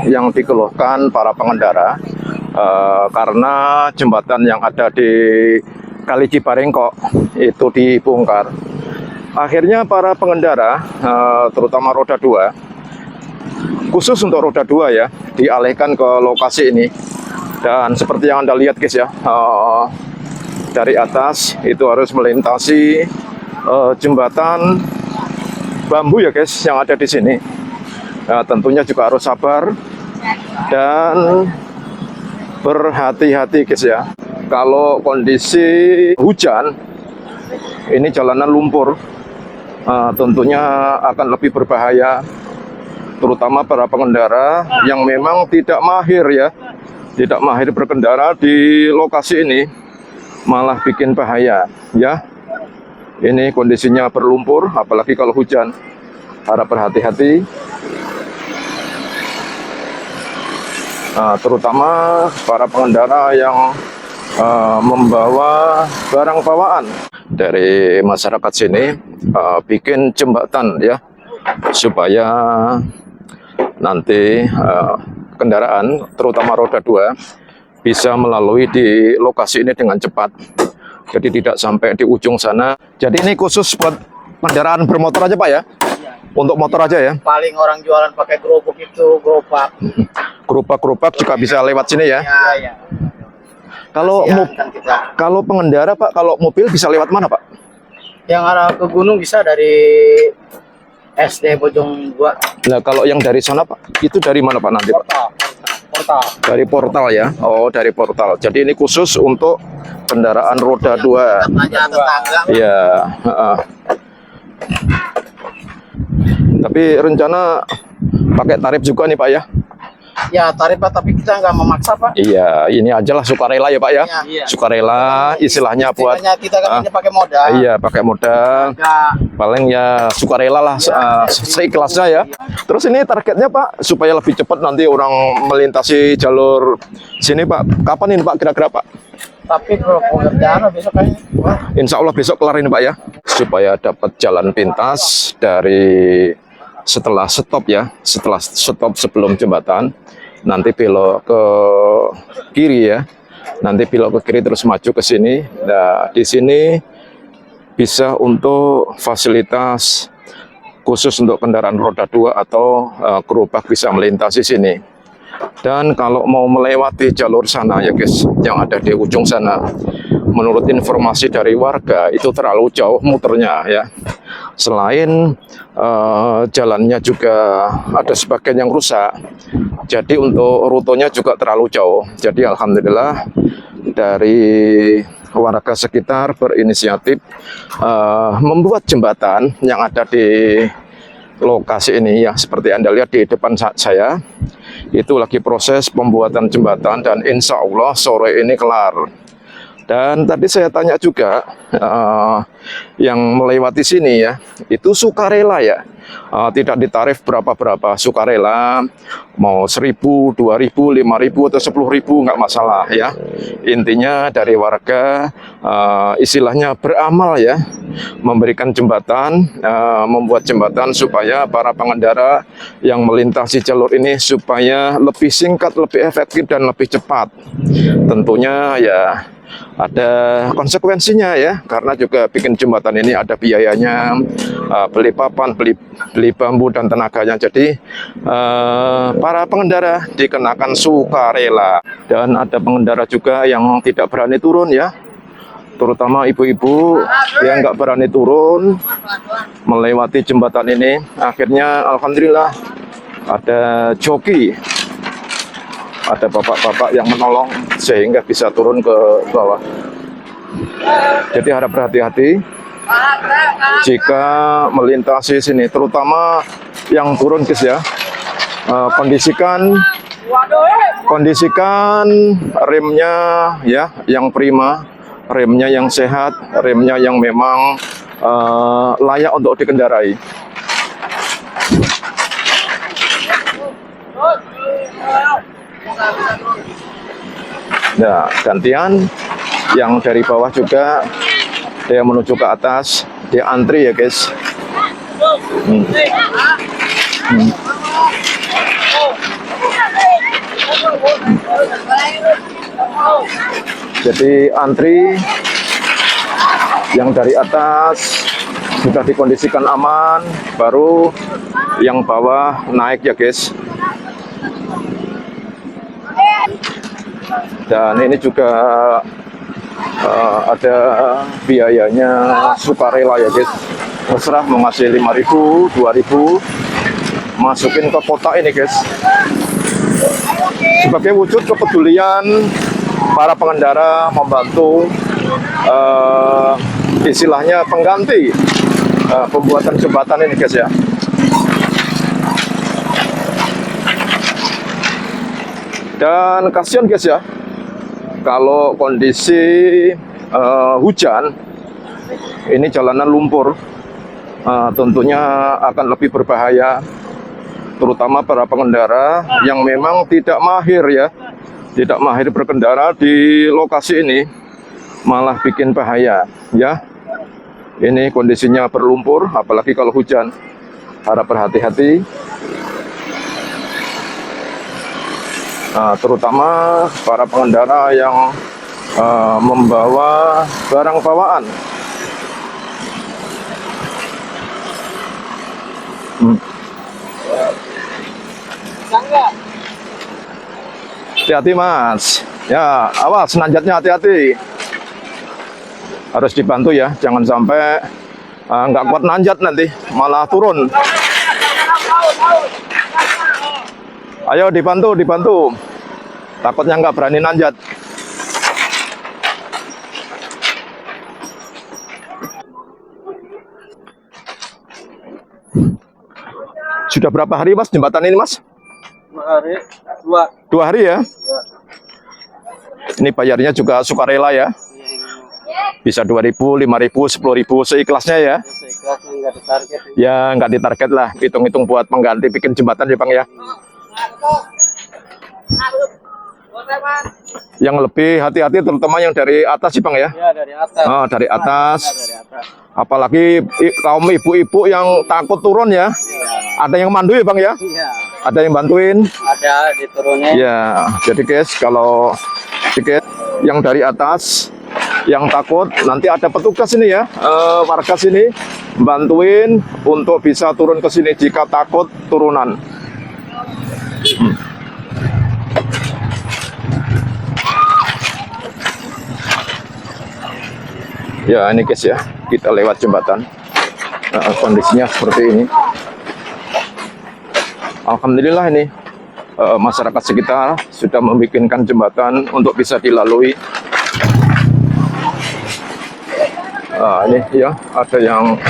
yang dikeluhkan para pengendara karena jembatan yang ada di Kali Cibarengkok itu dibongkar. Akhirnya para pengendara, terutama roda 2, khusus untuk roda 2 ya, dialihkan ke lokasi ini. Dan seperti yang Anda lihat guys ya, dari atas itu harus melintasi jembatan bambu ya guys yang ada di sini. Tentunya juga harus sabar dan berhati-hati guys ya. Kalau kondisi hujan, ini jalanan lumpur, tentunya akan lebih berbahaya, terutama para pengendara yang memang tidak mahir ya, tidak mahir berkendara di lokasi ini, malah bikin bahaya ya. Ini kondisinya berlumpur, apalagi kalau hujan, harap berhati-hati. Terutama para pengendara yang membawa barang bawaan dari masyarakat sini, bikin jembatan ya, supaya nanti kendaraan terutama roda 2 bisa melalui di lokasi ini dengan cepat, jadi tidak sampai di ujung sana. Jadi ini khusus buat kendaraan bermotor aja Pak ya? Untuk motor aja ya? Paling orang jualan pakai gerobak itu, gerobak juga bisa lewat sini ya? Iya. Kalau pengendara Pak, kalau mobil bisa lewat mana Pak? Yang arah ke gunung bisa dari SD Bojong 2. Nah kalau yang dari sana Pak, itu dari mana Pak nanti Pak? Portal. Dari portal ya? Oh dari portal. Jadi ini khusus untuk kendaraan roda 2. Iya. Tapi rencana pakai tarif juga nih Pak ya? Ya tarif Pak, tapi kita nggak memaksa Pak. Iya, ini ajalah sukarela ya Pak ya. Iya. Sukarela istilahnya buat kita kan pakai modal. Iya, pakai modal. Paling ya sukarela lah, seikhlasnya ya. Terus ini targetnya Pak supaya lebih cepat nanti orang melintasi jalur sini Pak. Kapan ini Pak kira-kira Pak? Tapi kalau pengerjaan besok kayaknya. Insya Allah besok kelar ini Pak ya. Supaya dapat jalan pintas dari setelah stop ya, setelah stop sebelum jembatan, nanti belok ke kiri ya, nanti belok ke kiri terus maju ke sini. Nah di sini bisa untuk fasilitas khusus untuk kendaraan roda 2 atau gerobak bisa melintasi sini. Dan kalau mau melewati jalur sana ya guys, yang ada di ujung sana, menurut informasi dari warga itu terlalu jauh muternya ya. Selain jalannya juga ada sebagian yang rusak, jadi untuk rutenya juga terlalu jauh. Jadi alhamdulillah dari warga sekitar berinisiatif membuat jembatan yang ada di lokasi ini ya, seperti Anda lihat di depan saya. Itu lagi proses pembuatan jembatan dan insya Allah sore ini kelar. Dan tadi saya tanya juga yang melewati sini ya, itu sukarela ya, tidak ditarif berapa-berapa, sukarela, mau 1.000, 2.000, 5.000 atau 10.000 nggak masalah ya. Intinya dari warga istilahnya beramal ya, memberikan jembatan, membuat jembatan supaya para pengendara yang melintasi jalur ini supaya lebih singkat, lebih efektif dan lebih cepat. Tentunya ya ada konsekuensinya ya, karena juga bikin jembatan ini ada biayanya, beli papan, beli bambu dan tenaganya. Jadi para pengendara dikenakan sukarela, dan ada pengendara juga yang tidak berani turun ya, terutama ibu-ibu yang nggak berani turun melewati jembatan ini. Akhirnya alhamdulillah ada joki, ada bapak-bapak yang menolong sehingga bisa turun ke bawah. Jadi harap berhati-hati jika melintasi sini, terutama yang turun guys ya. Kondisikan remnya ya yang prima, remnya yang sehat, remnya yang memang layak untuk dikendarai. Nah, gantian yang dari bawah juga dia menuju ke atas, dia antri ya guys. Jadi antri yang dari atas sudah dikondisikan aman, baru yang bawah naik ya guys. Dan ini juga ada biayanya sukarela ya guys. Terserah mau ngasih 5.000, 2.000, masukin ke kota ini guys. Sebagai wujud kepedulian para pengendara membantu istilahnya pengganti pembuatan jembatan ini guys ya. Dan kasihan guys ya, kalau kondisi hujan, ini jalanan lumpur, tentunya akan lebih berbahaya, terutama para pengendara yang memang tidak mahir ya, tidak mahir berkendara di lokasi ini, malah bikin bahaya ya. Ini kondisinya berlumpur, apalagi kalau hujan, harap berhati-hati. Terutama para pengendara yang membawa barang bawaan. Hati-hati mas, ya awas nanjatnya, hati-hati. Harus dibantu ya, jangan sampai nggak kuat nanjat nanti malah turun. Ayo dibantu, dibantu. Takutnya nggak berani nanjat. Sudah berapa hari mas jembatan ini mas? 2 hari. 2 hari ya? Ini bayarnya juga sukarela ya? Bisa 2.000, 5.000, 10.000 seikhlasnya ya? Seikhlasnya nggak ditarget. Ya nggak ditarget lah, hitung-hitung buat pengganti bikin jembatan ya bang ya. Yang lebih hati-hati terutama yang dari atas sih bang ya? Ya dari atas. Oh, dari atas. Dari atas. Apalagi kaum ibu-ibu yang takut turun ya? Ada yang mandu ya bang ya? Iya. Ada yang bantuin? Ada diturunin. Ya, jadi guys kalau tiket yang dari atas yang takut, nanti ada petugas ini ya, warga sini bantuin untuk bisa turun ke sini jika takut turunan. Ya ini guys ya, kita lewat jembatan, kondisinya seperti ini. Alhamdulillah ini masyarakat sekitar sudah membikinkan jembatan untuk bisa dilalui. Ini ya, ada yang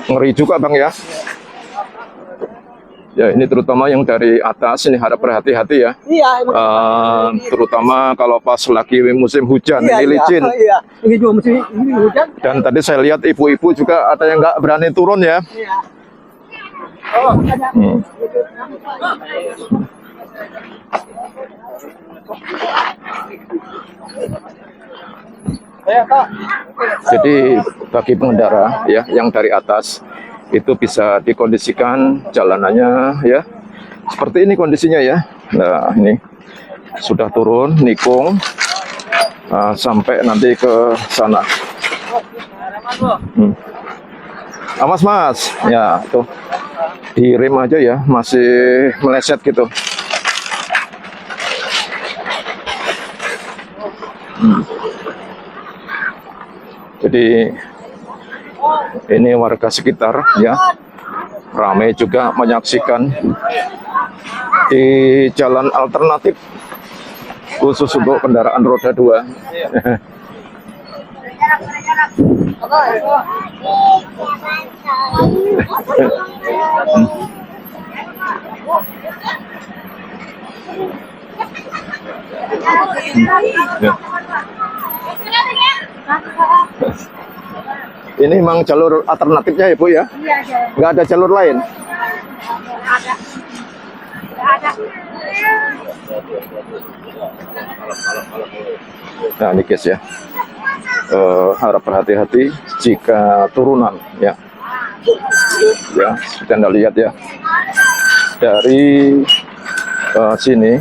ngeri juga bang ya. Ya ini terutama yang dari atas ini harap berhati-hati ya. Iya. Terutama kalau pas lagi musim hujan, Iya, ini licin. Iya. Ini juga musim hujan. Dan tadi saya lihat ibu-ibu juga ada yang nggak berani turun ya. Iya. Oh, ada. Jadi bagi pengendara ya yang dari atas itu bisa dikondisikan jalanannya ya seperti ini kondisinya ya. Nah ini sudah turun nikung sampai nanti ke sana. Awas mas, ya tuh direm aja ya, masih meleset gitu. Jadi ini warga sekitar ya ramai juga menyaksikan di jalan alternatif khusus untuk kendaraan roda 2. Ini memang jalur alternatifnya ya Bu ya? Iya, Nggak ada jalur lain? ada. Ada. Nah ini guys ya, harap berhati-hati jika turunan ya. Ya, sudah Anda lihat ya. Dari sini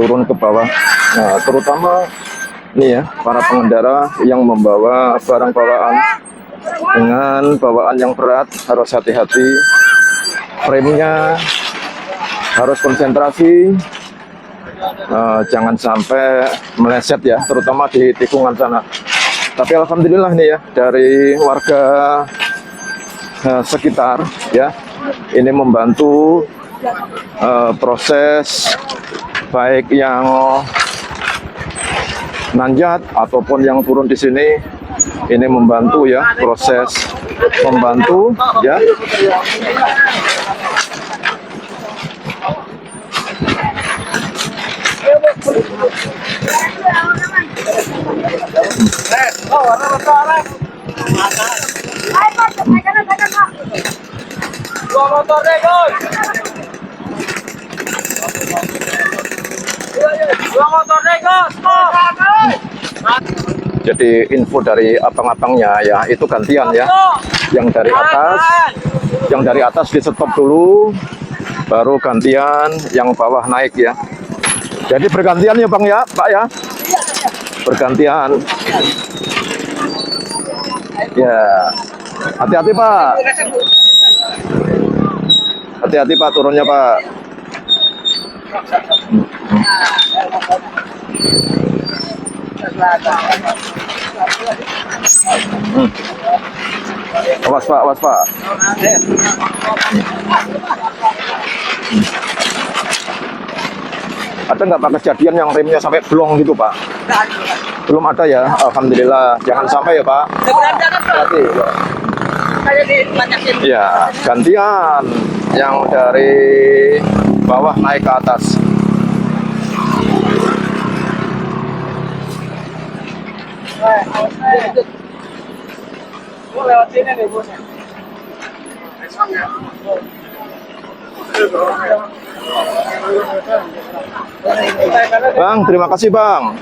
turun ke bawah. Nah, terutama nih ya, para pengendara yang membawa barang bawaan dengan bawaan yang berat harus hati-hati. Remnya harus konsentrasi, jangan sampai meleset ya, terutama di tikungan sana. Tapi alhamdulillah nih ya, dari warga sekitar ya, ini membantu proses baik yang nanjat ataupun yang turun di sini. Ini membantu ya, proses membantu ya. Dua motor deh, Gus. Dua motor deh, Gus. Jadi info dari abang-abangnya ya, itu gantian ya. Yang dari atas di stop dulu, baru gantian yang bawah naik ya. Jadi bergantian ya Bang ya, Pak ya. Bergantian. Ya. Hati-hati Pak. Hati-hati Pak turunnya Pak. Awas Pak, awas Pak. Ada nggak Pak kejadian yang remnya sampai blong gitu Pak? Belum ada ya, alhamdulillah. Jangan sampai ya Pak. Hati. Ya, gantian yang dari bawah naik ke atas. Lewat sini nih, Bos. Bang, terima kasih Bang.